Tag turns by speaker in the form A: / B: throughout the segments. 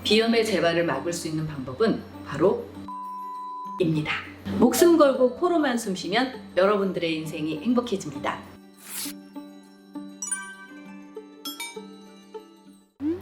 A: 비염의 재발을 막을 수 있는 방법은 바로 입니다. 목숨 걸고 코로만 숨 쉬면 여러분들의 인생이 행복해집니다.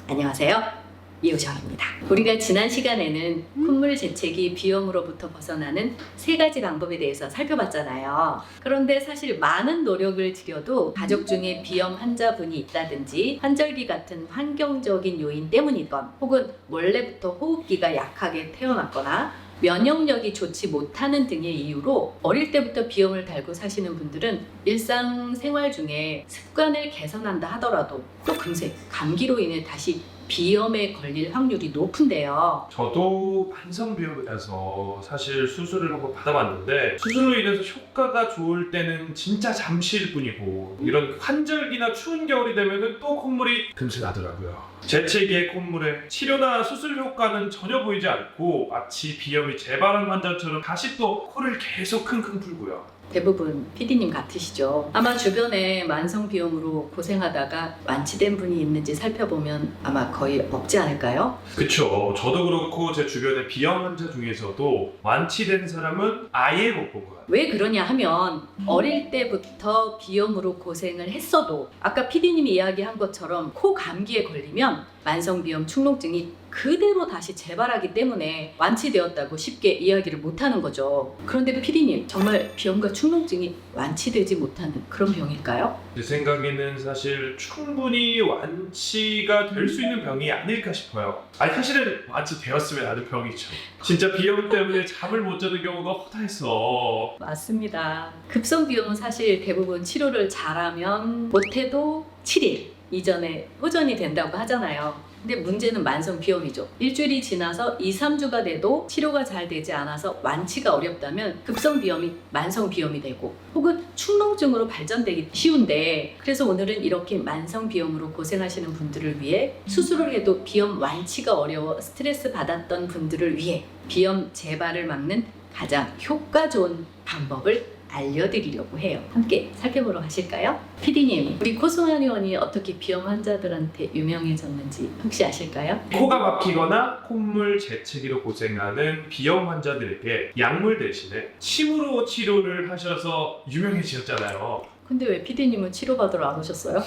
A: 안녕하세요. 이효정입니다. 우리가 지난 시간에는 콧물 재채기 비염으로부터 벗어나는 3가지 방법에 대해서 살펴봤잖아요. 그런데 사실 많은 노력을 들여도 가족 중에 비염 환자분이 있다든지 환절기 같은 환경적인 요인 때문이건 혹은 원래부터 호흡기가 약하게 태어났거나 면역력이 좋지 못하는 등의 이유로 어릴 때부터 비염을 달고 사시는 분들은 일상생활 중에 습관을 개선한다 하더라도 또 금세 감기로 인해 다시 비염에 걸릴 확률이 높은데요.
B: 저도 만성비염이라서 사실 수술을 한번 받아봤는데 수술로 인해서 효과가 좋을 때는 진짜 잠시일 뿐이고 이런 환절기나 추운 겨울이 되면 또 콧물이 금세 나더라고요. 재채기의 콧물에 치료나 수술 효과는 전혀 보이지 않고 마치 비염이 재발한 환자처럼 다시 또 코를 계속 킁킁 풀고요.
A: 대부분 PD님 같으시죠? 아마 주변에 만성비염으로 고생하다가 완치된 분이 있는지 살펴보면 아마 거의 없지 않을까요?
B: 그쵸. 저도 그렇고 제 주변의 비염 환자 중에서도 완치된 사람은 아예 못 본 것 같아요.
A: 왜 그러냐 하면 어릴 때부터 비염으로 고생을 했어도 아까 PD님이 이야기한 것처럼 코 감기에 걸리면 만성비염 축농증이 그대로 다시 재발하기 때문에 완치되었다고 쉽게 이야기를 못하는 거죠. 그런데 PD님, 정말 비염과 축농증이 완치되지 못하는 그런 병일까요?
B: 제 생각에는 사실 충분히 완치가 될 수 있는 병이 아닐까 싶어요. 아니 사실은 완치되었으면 하는 병이죠. 진짜 비염 때문에 잠을 못 자는 경우가 허다했어.
A: 맞습니다. 급성비염은 사실 대부분 치료를 잘하면 못해도 7일 이전에 호전이 된다고 하잖아요. 근데 문제는 만성비염이죠. 일주일이 지나서 2, 3주가 돼도 치료가 잘 되지 않아서 완치가 어렵다면 급성비염이 만성비염이 되고 혹은 축농증으로 발전되기 쉬운데, 그래서 오늘은 이렇게 만성비염으로 고생하시는 분들을 위해 수술을 해도 비염 완치가 어려워 스트레스 받았던 분들을 위해 비염 재발을 막는 가장 효과 좋은 방법을 알려드리려고 해요. 함께 살펴보러 가실까요? PD님, 우리 코승환 의원이 어떻게 비염 환자들한테 유명해졌는지 혹시 아실까요?
B: 코가 막히거나 콧물 재채기로 고생하는 비염 환자들에게 약물 대신에 침으로 치료를 하셔서 유명해지셨잖아요.
A: 근데 왜 PD님은 치료받으러 안 오셨어요?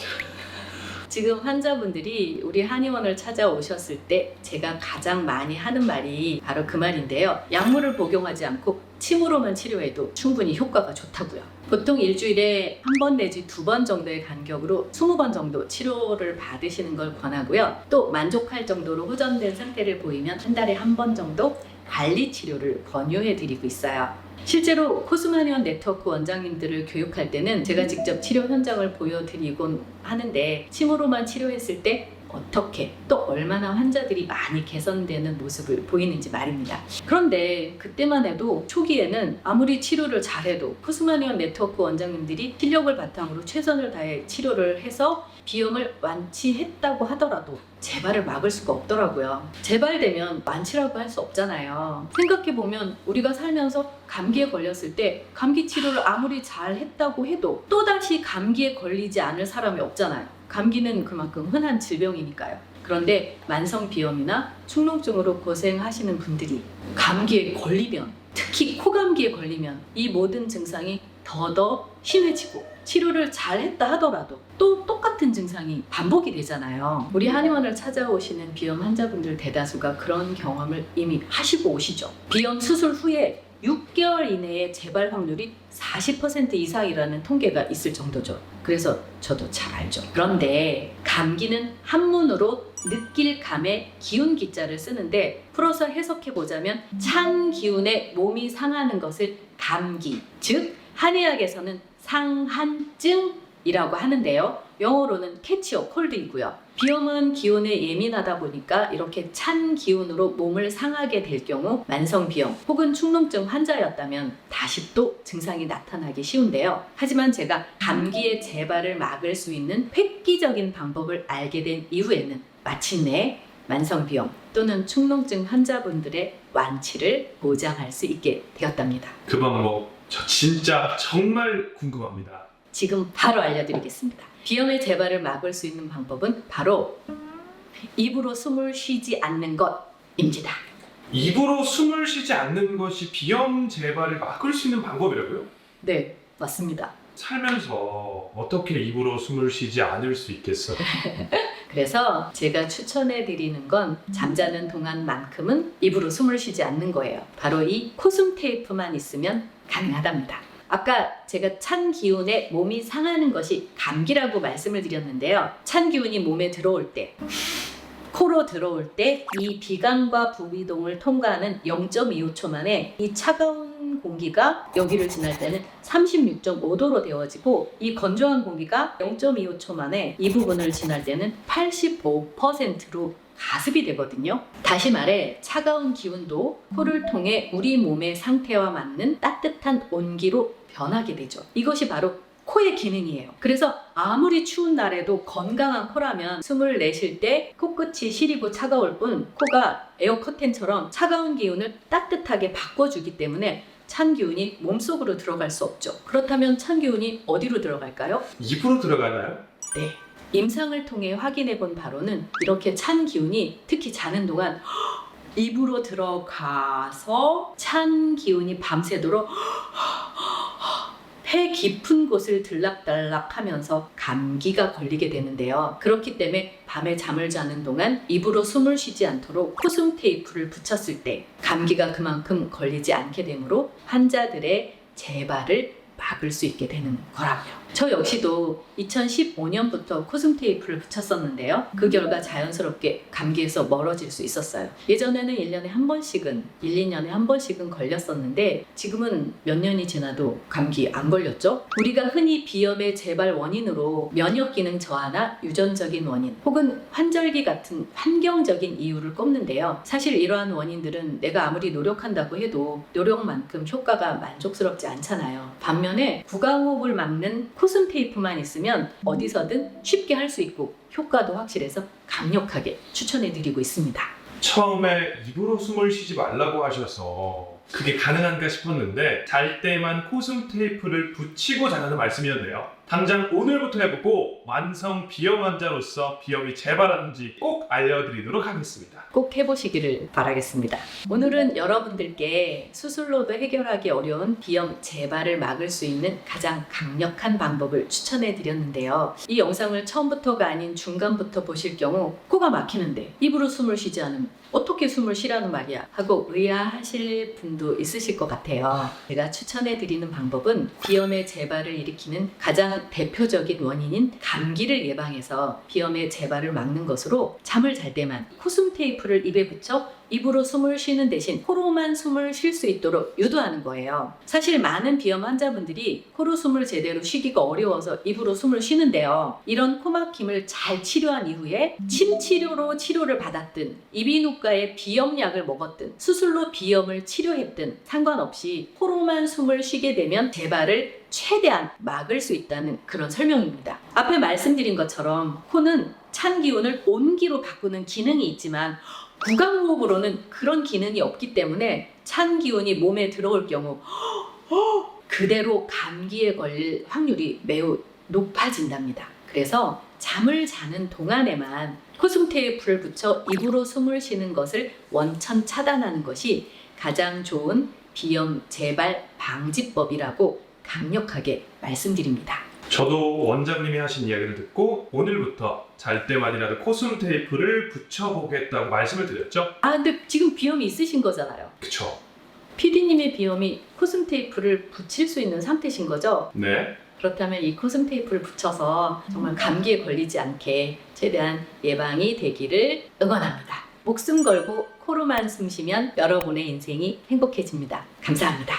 A: 지금 환자분들이 우리 한의원을 찾아오셨을 때 제가 가장 많이 하는 말이 바로 그 말인데요. 약물을 복용하지 않고 침으로만 치료해도 충분히 효과가 좋다고요. 보통 일주일에 1번 내지 2번 정도의 간격으로 20번 정도 치료를 받으시는 걸 권하고요. 또 만족할 정도로 호전된 상태를 보이면 한 달에 1번 정도 관리 치료를 권유해 드리고 있어요. 실제로 코스마니언 네트워크 원장님들을 교육할 때는 제가 직접 치료 현장을 보여드리곤 하는데 침으로만 치료했을 때 어떻게 또 얼마나 환자들이 많이 개선되는 모습을 보이는지 말입니다. 그런데 그때만 해도 초기에는 아무리 치료를 잘해도 코스마니언 네트워크 원장님들이 실력을 바탕으로 최선을 다해 치료를 해서 비염을 완치했다고 하더라도 재발을 막을 수가 없더라고요. 재발되면 완치라고 할 수 없잖아요. 생각해보면 우리가 살면서 감기에 걸렸을 때 감기 치료를 아무리 잘 했다고 해도 또다시 감기에 걸리지 않을 사람이 없잖아요. 감기는 그만큼 흔한 질병이니까요. 그런데 만성비염이나 축농증으로 고생하시는 분들이 감기에 걸리면, 특히 코감기에 걸리면 이 모든 증상이 더더 심해지고 치료를 잘 했다 하더라도 또 똑같은 증상이 반복이 되잖아요. 우리 한의원을 찾아오시는 비염 환자분들 대다수가 그런 경험을 이미 하시고 오시죠. 비염 수술 후에 6개월 이내에 재발 확률이 40% 이상이라는 통계가 있을 정도죠. 그래서 저도 잘 알죠. 그런데 감기는 한문으로 느낄 감에 기운 기자를 쓰는데 풀어서 해석해보자면 찬 기운에 몸이 상하는 것을 감기, 즉 한의학에서는 상한증이라고 하는데요. 영어로는 catch a cold이고요. 비염은 기온에 예민하다 보니까 이렇게 찬 기운으로 몸을 상하게 될 경우 만성비염 혹은 축농증 환자였다면 다시 또 증상이 나타나기 쉬운데요. 하지만 제가 감기의 재발을 막을 수 있는 획기적인 방법을 알게 된 이후에는 마침내 만성비염 또는 축농증 환자분들의 완치를 보장할 수 있게 되었답니다.
B: 그 방법 저 진짜 정말 궁금합니다.
A: 지금 바로 알려드리겠습니다. 비염의 재발을 막을 수 있는 방법은 바로 입으로 숨을 쉬지 않는 것입니다.
B: 입으로 숨을 쉬지 않는 것이 비염 재발을 막을 수 있는 방법이라고요?
A: 네, 맞습니다.
B: 살면서 어떻게 입으로 숨을 쉬지 않을 수 있겠어요?
A: 그래서 제가 추천해 드리는 건 잠자는 동안만큼은 입으로 숨을 쉬지 않는 거예요. 바로 이 코숨 테이프만 있으면 가능하답니다. 아까 제가 찬 기운에 몸이 상하는 것이 감기라고 말씀을 드렸는데요. 찬 기운이 몸에 들어올 때, 코로 들어올 때 이 비강과 부비동을 통과하는 0.25초 만에 이 차가운 공기가 여기를 지날 때는 36.5도로 데워지고 이 건조한 공기가 0.25초 만에 이 부분을 지날 때는 85%로 가습이 되거든요. 다시 말해 차가운 기운도 코를 통해 우리 몸의 상태와 맞는 따뜻한 온기로 변하게 되죠. 이것이 바로 코의 기능이에요. 그래서 아무리 추운 날에도 건강한 코라면 숨을 내쉴 때 코끝이 시리고 차가울 뿐 코가 에어 커튼처럼 차가운 기운을 따뜻하게 바꿔주기 때문에 찬 기운이 몸속으로 들어갈 수 없죠. 그렇다면 찬 기운이 어디로 들어갈까요?
B: 입으로 들어가나요?
A: 네. 임상을 통해 확인해 본 바로는 이렇게 찬 기운이 특히 자는 동안 입으로 들어가서 찬 기운이 밤새도록 폐 깊은 곳을 들락달락 하면서 감기가 걸리게 되는데요. 그렇기 때문에 밤에 잠을 자는 동안 입으로 숨을 쉬지 않도록 코숨 테이프를 붙였을 때 감기가 그만큼 걸리지 않게 되므로 환자들의 재발을 막을 수 있게 되는 거라고요. 저 역시도 2015년부터 코숨 테이프를 붙였었는데요. 그 결과 자연스럽게 감기에서 멀어질 수 있었어요. 예전에는 1년에 한 번씩은, 1, 2년에 한 번씩은 걸렸었는데 지금은 몇 년이 지나도 감기 안 걸렸죠. 우리가 흔히 비염의 재발 원인으로 면역 기능 저하나 유전적인 원인 혹은 환절기 같은 환경적인 이유를 꼽는데요. 사실 이러한 원인들은 내가 아무리 노력한다고 해도 노력만큼 효과가 만족스럽지 않잖아요. 반면에 구강호흡을 막는 코숨 테이프만 있으면 어디서든 쉽게 할 수 있고 효과도 확실해서 강력하게 추천해드리고 있습니다.
B: 처음에 입으로 숨을 쉬지 말라고 하셔서 그게 가능한가 싶었는데 잘 때만 코숨 테이프를 붙이고 자라는 말씀이었네요. 당장 오늘부터 해보고 만성 비염 환자로서 비염이 재발하는지 꼭 알려드리도록 하겠습니다.
A: 꼭 해보시기를 바라겠습니다. 오늘은 여러분들께 수술로도 해결하기 어려운 비염 재발을 막을 수 있는 가장 강력한 방법을 추천해 드렸는데요. 이 영상을 처음부터가 아닌 중간부터 보실 경우 코가 막히는데 입으로 숨을 쉬지 않으면 어떻게 숨을 쉬라는 말이야 하고 의아하실 분도 있으실 것 같아요. 제가 추천해 드리는 방법은 비염의 재발을 일으키는 가장 대표적인 원인인 감기를 예방해서 비염의 재발을 막는 것으로 잠을 잘 때만 코숨 테이프를 입에 붙여 입으로 숨을 쉬는 대신 코로만 숨을 쉴 수 있도록 유도하는 거예요. 사실 많은 비염 환자분들이 코로 숨을 제대로 쉬기가 어려워서 입으로 숨을 쉬는데요. 이런 코막힘을 잘 치료한 이후에 침 치료로 치료를 받았든 이비인후과에 비염약을 먹었든 수술로 비염을 치료했든 상관없이 코로만 숨을 쉬게 되면 재발을 최대한 막을 수 있다는 그런 설명입니다. 앞에 말씀드린 것처럼 코는 찬 기운을 온기로 바꾸는 기능이 있지만 구강호흡으로는 그런 기능이 없기 때문에 찬 기운이 몸에 들어올 경우 그대로 감기에 걸릴 확률이 매우 높아진답니다. 그래서 잠을 자는 동안에만 코숨 테이프를 붙여 입으로 숨을 쉬는 것을 원천 차단하는 것이 가장 좋은 비염 재발 방지법이라고 강력하게 말씀드립니다.
B: 저도 원장님이 하신 이야기를 듣고 오늘부터 잘 때만이라도 코숨 테이프를 붙여보겠다고 말씀을 드렸죠?
A: 근데 지금 비염이 있으신 거잖아요.
B: 그쵸.
A: PD님의 비염이 코숨 테이프를 붙일 수 있는 상태신 거죠?
B: 네.
A: 그렇다면 이 코숨 테이프를 붙여서 정말 감기에 걸리지 않게 최대한 예방이 되기를 응원합니다. 목숨 걸고 코로만 숨 쉬면 여러분의 인생이 행복해집니다. 감사합니다.